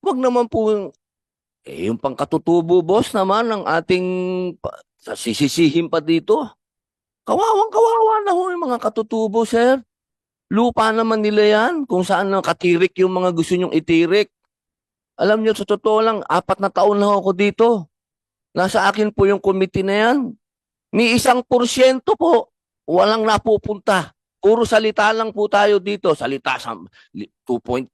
Wag naman po yung pangkatutubo boss naman ng ating sisisihin pa dito. Kawawang-kawawa na ho yung mga katutubo, sir. Lupa naman nila yan kung saan nakatirik yung mga gusto nyong itirik. Alam nyo, sa totoo lang, 4 na taon na ako dito. Nasa akin po yung committee na yan. Ni 1% po, walang napupunta. Puro salita lang po tayo dito. Salita sa 2.5,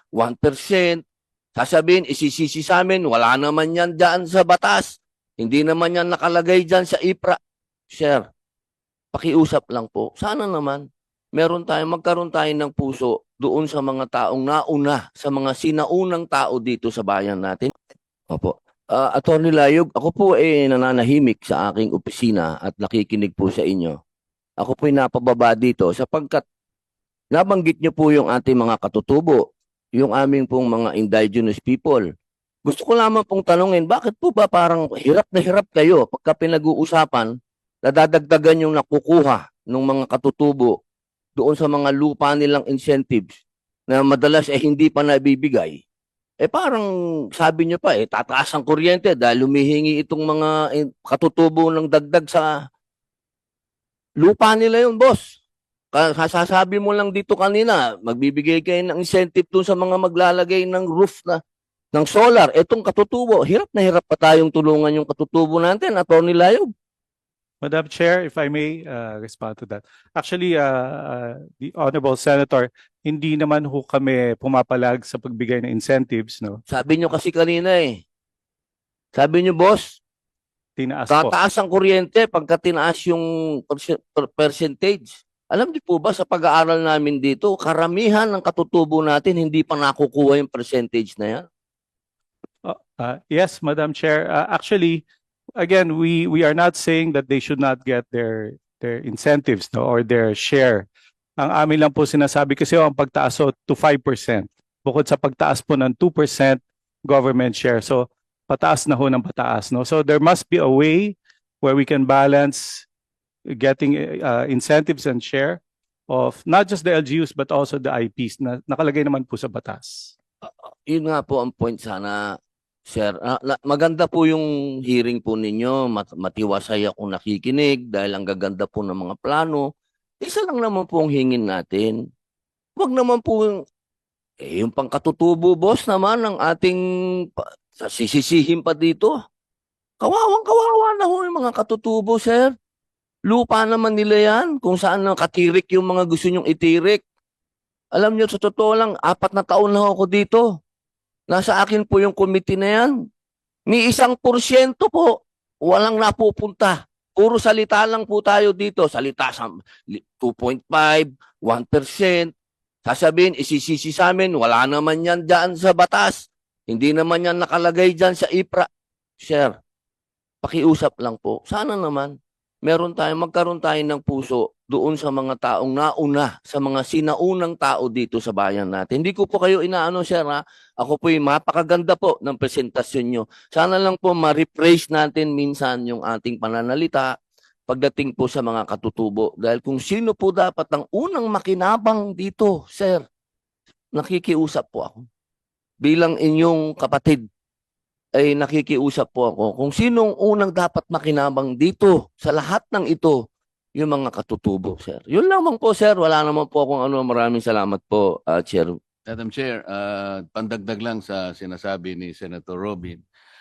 1%. Sasabihin, isisisi sa amin, wala naman yan dyan sa batas. Hindi naman yan nakalagay dyan sa IPRA. Sir, pakiusap lang po. Sana naman, magkaroon tayo ng puso doon sa mga taong nauna, sa mga sinaunang tao dito sa bayan natin. Opo. Attorney Layog, ako po nananahimik sa aking opisina at nakikinig po sa inyo. Ako po napababa dito sapagkat nabanggit niyo po yung ating mga katutubo, yung aming pong mga indigenous people. Gusto ko lamang pong tanungin, bakit po ba parang hirap na hirap kayo pagka pinag-uusapan, nadadagdagan yung nakukuha ng mga katutubo doon sa mga lupa nilang incentives na madalas hindi pa nabibigay? Parang sabi niyo pa tataas ang kuryente dahil humihingi itong mga katutubo ng dagdag sa lupa nila yun, boss. Sasabi mo lang dito kanina, magbibigay kayo ng incentive dun sa mga maglalagay ng roof ng solar. Etong katutubo, hirap na hirap pa tayong tulungan yung katutubo natin, Atty. Layog. Madam Chair, if I may respond to that. Actually, the Honorable Senator, hindi naman ho kami pumapalag sa pagbigay ng incentives, no? Sabi nyo kasi kanina Sabi nyo, boss, Tinaas po. tataas ang kuryente pagka tinaas yung percentage. Alam niyo po ba sa pag-aaral namin dito, karamihan ng katutubo natin hindi pa nakukuha yung percentage na yan? Yes, Madam Chair. Actually, again, we are not saying that they should not get their incentives, no, or their share. Ang amin lang po sinasabi kasi ang pagtaas to 5%. Bukod sa pagtaas po ng 2% government share. So pataas na ho ng pataas, no? So there must be a way where we can balance getting incentives and share of not just the LGUs but also the IPs na nakalagay naman po sa batas. Yun nga po ang point sana, sir. Maganda po yung hearing po ninyo. Matiwasay akong nakikinig dahil ang gaganda po ng mga plano. Isa lang naman po ang hingin natin. Huwag naman po yung pangkatutubo, boss naman ng ating sisisihin pa dito. Kawawang-kawawa na ho yung mga katutubo, sir. Lupa naman nila yan kung saan nakatirik yung mga gusto nyong itirik. Alam nyo, sa totoo lang, 4 na taon na ako dito. Nasa akin po yung committee na yan. Ni 1% po, walang napupunta. Puro salita lang po tayo dito. Salita sa 2.5, 1%. Sasabihin, isisisi sa amin, wala naman yan dyan sa batas. Hindi naman yan nakalagay dyan sa IPRA. Sir, pakiusap lang po. Sana naman, magkaroon tayo ng puso doon sa mga taong nauna, sa mga sinaunang tao dito sa bayan natin. Hindi ko po kayo inaano, sir, ha? Ako po yung mapakaganda po ng presentasyon nyo. Sana lang po ma-rephrase natin minsan yung ating pananalita pagdating po sa mga katutubo. Dahil kung sino po dapat ang unang makinabang dito, sir, nakikiusap po ako. Bilang inyong kapatid, ay nakikiusap po ako kung sinong unang dapat makinabang dito sa lahat ng ito, yung mga katutubo, sir. Yun lamang po, sir. Wala naman po akong ano. Maraming salamat po, Chair. Madam Chair, pandagdag lang sa sinasabi ni Senator Robin.